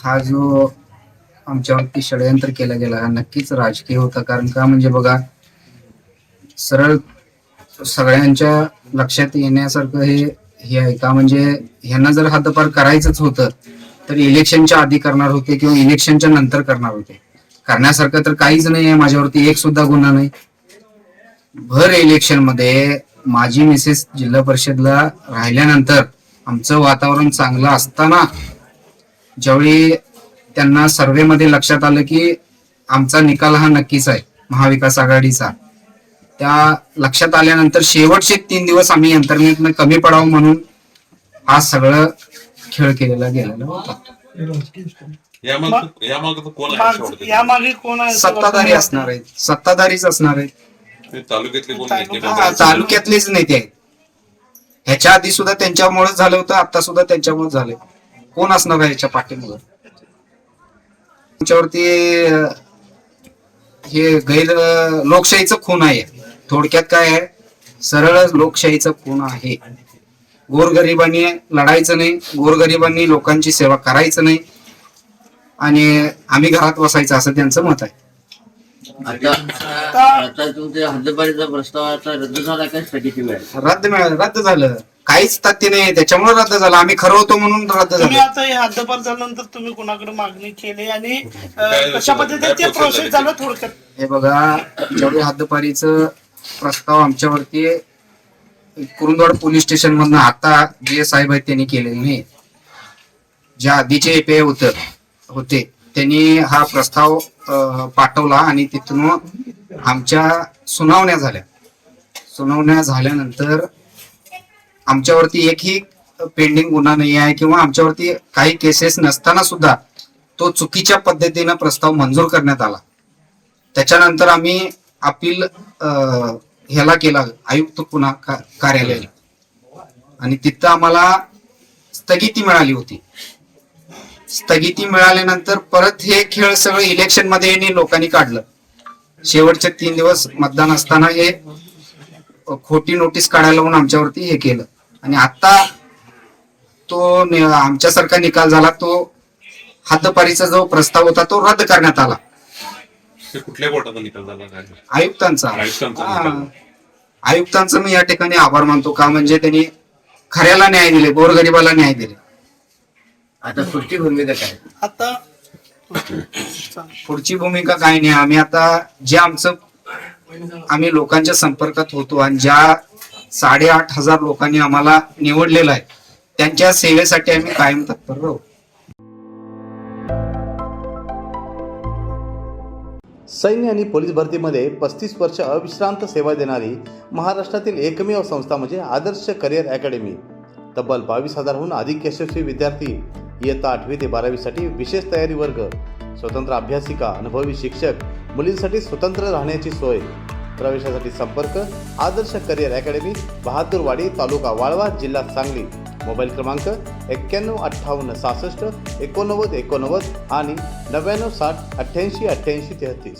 हा जो आमच्यावरती षडयंत्र केला गेला हा नक्कीच राजकीय होता. कारण का म्हणजे बघा, सरळ सगळ्यांच्या लक्षात येण्यासारखं हे आहे का, म्हणजे ह्यांना जर हद्दपार करायचंच होतं तर इलेक्शनच्या आधी करणार होते किंवा इलेक्शनच्या नंतर करणार होते. करण्यासारखं तर काहीच नाही आहे. माझ्यावरती एक सुद्धा गुन्हा नाही. भर इलेक्शन मध्ये माझी मिसेस जिल्हा परिषदला राहिल्यानंतर आमचं वातावरण चांगलं असताना ज्यावेळी त्यांना सर्व्हे मध्ये लक्षात आलं की आमचा निकाल हा नक्कीच आहे महाविकास आघाडीचा, त्या लक्षात आल्यानंतर शेवटचे 3 दिवस आम्ही इंटरनेटनं कमी पडावं म्हणून हा सगळं खेळ केलेला गेलेला होता. यामागे कोण आहे? सत्ताधारी असणार आहेत, सत्ताधारीच असणार आहेत. तालुक्यातलेच नेते आहेत. ह्याच्या आधी सुद्धा त्यांच्यामुळे झालं होतं, आता सुद्धा त्यांच्यामुळे झालंय. कोण असणार आहे याच्या पाठीमुळे? तुमच्यावरती हे गैर लोकशाहीचं खून आहे. थोडक्यात काय आहे, सरळ लोकशाहीचं खून आहे. गोरगरिबांनी लढायचं नाही, गोरगरिबांनी लोकांची सेवा करायचं नाही आणि आम्ही घरात बसायचं असं त्यांचं मत आहे. आता तुमच्या हद्दपारीचा प्रस्ताव आता रद्द झाला काय स्थगिती मिळाली? रद्द झालं. काहीच तथ्य नाही, त्याच्यामुळे रद्द झालं. आम्ही खरं होतो म्हणून रद्द तुम्ही झालं. आता हे हद्दपार झाल्यानंतर तुम्ही कोणाकडे मागणी केली आणि कशा पद्धतीने ते प्रोसेस झालं थोडक्यात? हे बघा, जेवढे हद्दपारीचं प्रस्ताव आमच्यावरती कुरुंदवाड पोलीस स्टेशन मधनं आता जे साहेब आहेत त्यांनी केलेले नाही. ज्या आधीचे एपीआय होते त्यांनी हा प्रस्ताव पाठवला आणि तिथून आमच्या सुनावण्या झाल्या. सुनावण्या झाल्यानंतर आमच्यावरती एकही पेंडिंग गुन्हा नाही आहे किंवा आमच्यावरती काही केसेस नसताना सुद्धा तो चुकीच्या पद्धतीनं प्रस्ताव मंजूर करण्यात आला. त्याच्यानंतर आम्ही अपील ह्याला केला, आयुक्त पुन्हा कार्यालयाला, आणि तिथं आम्हाला स्थगिती मिळाली होती. स्थगिती मिळाल्यानंतर परत हे खेळ सगळं इलेक्शन मध्ये यांनी लोकांनी काढलं. शेवटचे 3 दिवस मतदान असताना हे खोटी नोटीस काढायला लावून आमच्यावरती हे केलं आणि आता तो आमच्यासारखा निकाल झाला. तो हद्दपारीचा जो प्रस्ताव होता तो रद्द करण्यात आला. कुठल्या कोर्टाचा निकाल झाला? आयुक्तांचा. आयुक्तांचं मी या ठिकाणी आभार मानतो, का म्हणजे त्यांनी खऱ्याला न्याय दिले, गोरगरिबाला न्याय दिले. आता पुढची भूमिका काय? आता पुढची भूमिका काय नाही. आम्ही आता जे आम्ही लोकांच्या संपर्कात होतो आणि ज्या 8,500 लोकांनी आम्हाला निवडलेलं आहे त्यांच्या सेवेसाठी आम्ही कायम तत्पर राहू. सैन्य आणि पोलीस भरतीमध्ये 35 वर्ष अविश्रांत सेवा देणारी महाराष्ट्रातील एकमेव संस्था म्हणजे आदर्श करिअर अकॅडमी. तब्बल 22,000हून अधिक यशस्वी विद्यार्थी, इयत्ता 8वी ते 12वीसाठी विशेष तयारी वर्ग, स्वतंत्र अभ्यासिका, अनुभवी शिक्षक, मुलींसाठी स्वतंत्र राहण्याची सोय. प्रवेशासाठी संपर्क आदर्श करिअर अकॅडमी, बहादूरवाडी, तालुका वाळवा, जिल्हा सांगली. मोबाईल क्रमांक 915866 8989 आणि 9960 888833.